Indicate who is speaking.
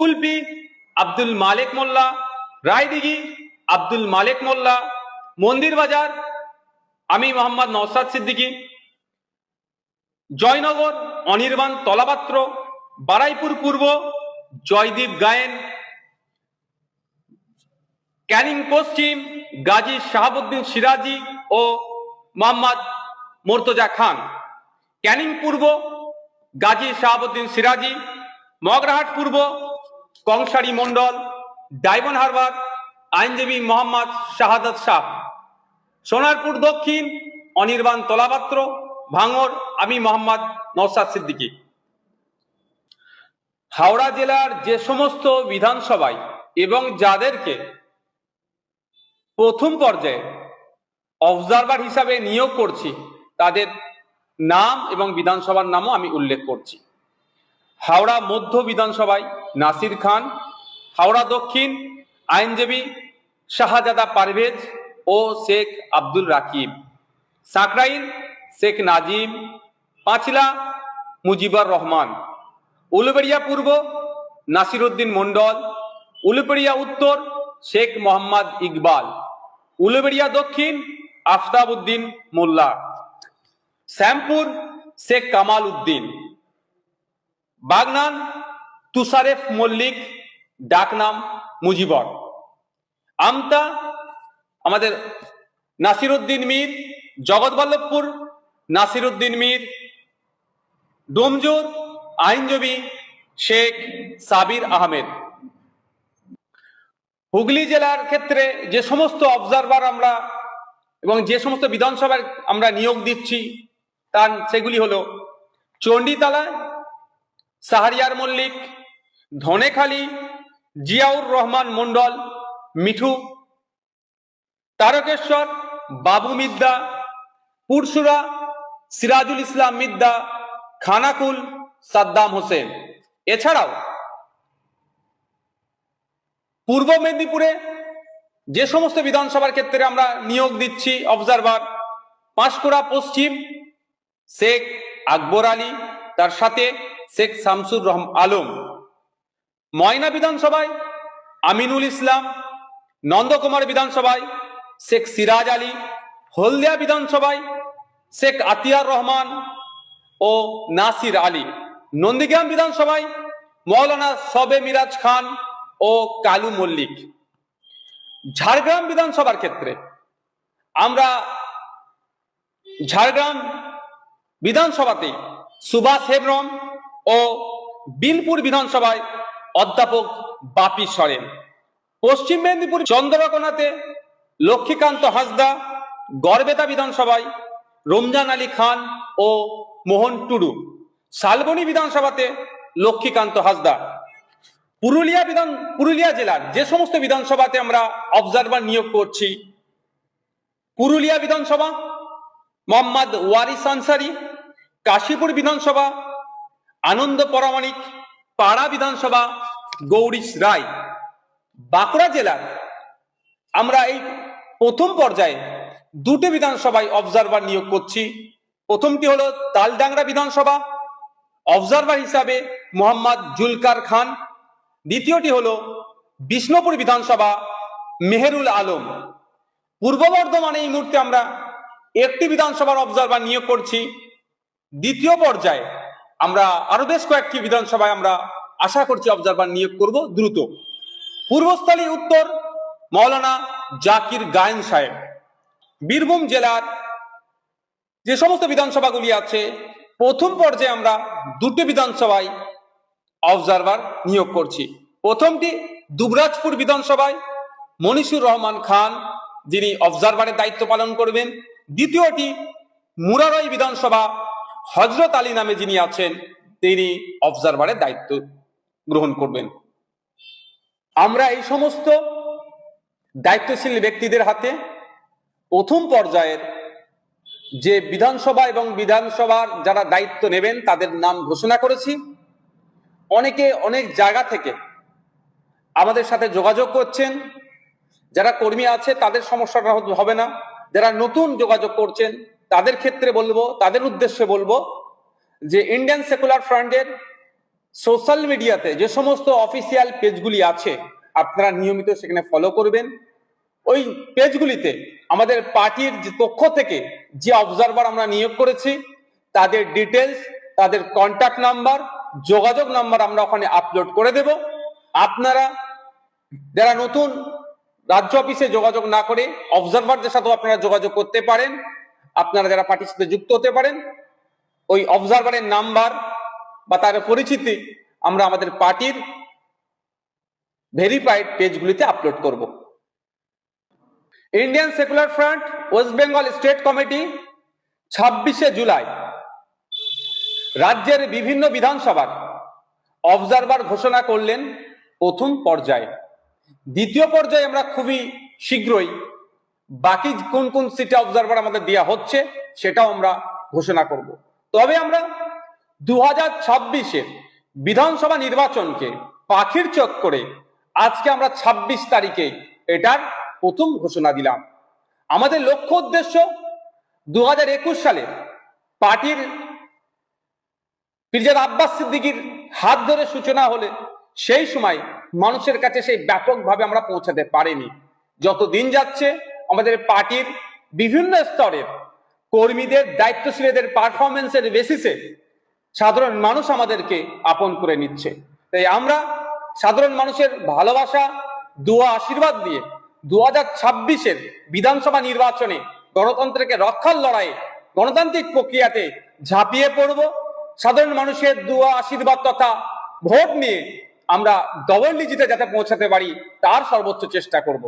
Speaker 1: কুলপি আব্দুল মালেক মোল্লা, রায়দিঘি আব্দুল মালেক মোল্লা, মন্দির বাজার আমি মোহাম্মদ নওশাদ সিদ্দিকী, জয়নগর অনির্বাণ তলাপাত্র, বারাইপুর পূর্ব জয়দীপ গায়েন, ক্যানিং পশ্চিম গাজী শাহাবুদ্দিন সিরাজি ও মোহাম্মদ মোর্তজা খান, ক্যানিং পূর্ব গাজী শাহাবুদ্দিন সিরাজি, মগরাহাট পূর্ব কংসারী মন্ডল, ডায়মন্ড হারবার আইনজীবী মোহাম্মদ শাহাদাত শাহ, সোনারপুর দক্ষিণ অনির্বাণ তলাপাত্র, ভাঙড় আমি মোহাম্মদ নওশাদ সিদ্দিকী। হাওড়া জেলার যে সমস্ত বিধানসভায় এবং যাদেরকে প্রথম পর্যায়ে অবজারভার হিসাবে নিয়োগ করছি তাদের নাম এবং বিধানসভার নামও আমি উল্লেখ করছি। হাওড়া মধ্য বিধানসভায় নাসির খান, হাওড়া দক্ষিণ আইনজীবী শাহজাদা পারভেজ ও শেখ আব্দুল রাকিব, সাঁকরাইল শেখ নাজিম, পাঁচলা মুজিবুর রহমান, উলুবেড়িয়া পূর্ব নাসিরউদ্দিন মন্ডল, উলুবেড়িয়া উত্তর শেখ মোহাম্মদ ইকবাল, উলুবেড়িয়া দক্ষিণ আফতাব উদ্দিন মোল্লা, শ্যামপুর শেখ কামাল উদ্দিন, বাগনান তুষারেফ মল্লিক ডাকনাম মুজিবর, আমতা আমাদের নাসিরউদ্দিন মীর, জগৎবল্লভপুর নাসিরউদ্দিন মীর, ডোমজুর আইনজীবী শেখ সাবির আহমেদ। হুগলি জেলার ক্ষেত্রে যে সমস্ত অবজারভার আমরা এবং যে সমস্ত বিধানসভার আমরা নিয়োগ দিচ্ছি তার সেগুলি হলো চণ্ডীতলায় শাহরিয়ার মল্লিক, ধনেখালি জিয়াউর রহমান মন্ডল মিঠু, তারকেশ্বর বাবু মিদ্দা, পুরসুরা সিরাজুল ইসলাম মিদ্দা, খানাকুল সাদ্দাম হোসেন। এছাড়াও পূর্ব মেদিনীপুরে যে সমস্ত বিধানসভার ক্ষেত্রে আমরা নিয়োগ দিচ্ছি অবজারভার, পাঁশকুড়া পশ্চিম শেখ আকবর আলী, তার সাথে শেখ শামসুর আলম, ময়না বিধানসভায় আমিনুল ইসলাম, নন্দকুমার বিধানসভায় শেখ সিরাজ আলী, হলদিয়া বিধানসভায় শেখ আতিয়ার রহমান ও নাসির আলী, নন্দীগ্রাম বিধানসভায় মৌলানা সবে মিরাজ খান ও কালু মল্লিক। ঝাড়গ্রাম বিধানসভার ক্ষেত্রে আমরা ঝাড়গ্রাম বিধানসভাতে সুভাষ হেমব্রম ও বিনপুর বিধানসভায় অধ্যাপক বাপি সরেন, পশ্চিম মেদিনীপুর চন্দ্রকোনাতে লক্ষ্মীকান্ত হাসদা, গড়বেতা বিধানসভায় রমজান আলী খান ও মোহন টুডু, শালবনী বিধানসভাতে লক্ষ্মীকান্ত হাসদা। পুরুলিয়া জেলার যে সমস্ত বিধানসভাতে আমরা অবজারভার নিয়োগ করছি, পুরুলিয়া বিধানসভা মোহাম্মদ ওয়ারিস আনসারি, কাশীপুর বিধানসভা আনন্দ পরামানিক, পাড়া বিধানসভা গৌরীশ রায়। বাঁকুড়া জেলার আমরা এই প্রথম পর্যায়ে দুটি বিধানসভায় অবজারভার নিয়োগ করছি। প্রথমটি হলো তালডাংরা বিধানসভা, অবজারভার হিসাবে মোহাম্মদ জুলকার খান। দ্বিতীয়টি হলো বিষ্ণুপুর বিধানসভা মেহেরুল আলম। পূর্ব বর্ধমানে এই মুহূর্তে আমরা একটি বিধানসভার অবজারভার নিয়োগ করছি। দ্বিতীয় পর্যায়ে আমরা আরো বেশ কয়েকটি বিধানসভায় আমরা আশা করছি অবজারভার নিয়োগ করব দ্রুত। পূর্বস্থলী উত্তর মৌলানা জাকির গায়েন সাহেব। বীরভূম জেলার যে সমস্ত বিধানসভাগুলি আছে প্রথম পর্যায়ে আমরা দুটি বিধানসভায় অবজারভার নিয়োগ করছি। প্রথমটি দুবরাজপুর বিধানসভায় মনিসুর রহমান খান, যিনি অবজারভারের দায়িত্ব পালন করবেন। দ্বিতীয়টি মুরারই বিধানসভা হজরত আলী নামে যিনি আছেন তিনি অবজারভারের দায়িত্ব গ্রহণ করবেন। আমরা এই সমস্ত দায়িত্বশীল ব্যক্তিদের হাতে প্রথম পর্যায়ের যে বিধানসভা এবং বিধানসভার যারা দায়িত্ব নেবেন তাদের নাম ঘোষণা করেছি। অনেকে অনেক জায়গা থেকে আমাদের সাথে যোগাযোগ করছেন। যারা কর্মী আছে তাদের সমস্যাটা হবে না, যারা নতুন যোগাযোগ করছেন তাদের ক্ষেত্রে বলবো, তাদের উদ্দেশ্যে বলবো যে ইন্ডিয়ান সেকুলার ফ্রন্টের সোশ্যাল মিডিয়াতে যে সমস্ত অফিসিয়াল পেজগুলি আছে আপনারা নিয়মিত সেখানে ফলো করবেন। ওই পেজগুলিতে আমাদের পার্টির যে পক্ষ থেকে যে অবজারভার আমরা নিয়োগ করেছি তাদের ডিটেলস, তাদের কন্ট্যাক্ট নাম্বার, যোগাযোগ নাম্বার আমরা ওখানে আপলোড করে দেব। আপনারা যারা নতুন রাজ্য অফিসে যোগাযোগ না করে অবজারভারদের সাথেও আপনারা যোগাযোগ করতে পারেন। আপনারা যারা পার্টির সাথে যুক্ত হতে পারেন, ওই অবজারভারের নাম্বার বা তার পরিচিতি আমরা আমাদের পার্টির ভেরিফাইড পেজগুলিতে আপলোড করব। Indian Secular Front West Bengal state committee 26শে জুলাই রাজ্যের বিভিন্ন বিধানসভার অবজারভার ঘোষণা করলেন প্রথম পর্যায়ে। দ্বিতীয় পর্যায়ে আমরা খুবই শীঘ্রই বাকি কোন কোন সিটে অবজারভার আমাদের দেওয়া হচ্ছে সেটাও আমরা ঘোষণা করব। তবে আমরা 2026-এর বিধানসভা নির্বাচনকে পাখির চোখ করে আজকে আমরা 26 তারিখে এটার প্রথম ঘোষণা দিলাম। আমাদের লক্ষ্য উদ্দেশ্য 2021 সালে পার্টির পিরজাদা আব্বাস সিদ্দিকীর হাত ধরে সূচনা হলে সেই সময় মানুষের কাছে সেই ব্যাপকভাবে আমরা পৌঁছাতে পারিনি। যত দিন যাচ্ছে আমাদের পার্টির বিভিন্ন স্তরের কর্মীদের, দায়িত্বশীলদের পারফরমেন্সের বেসিসে সাধারণ মানুষ আমাদেরকে আপন করে নিচ্ছে। তাই আমরা সাধারণ মানুষের ভালোবাসা, দোয়া, আশীর্বাদ দিয়ে 2026-এর বিধানসভা নির্বাচনে গণতন্ত্রকে রক্ষার লড়াইয়ে, গণতান্ত্রিক প্রক্রিয়াতে ঝাঁপিয়ে পড়ব। সাধারণ মানুষের দোয়া, আশীর্বাদ তথা ভোট নিয়ে আমরা ডবল ডিজিটে যাতে পৌঁছাতে পারি তার সর্বোচ্চ চেষ্টা করব।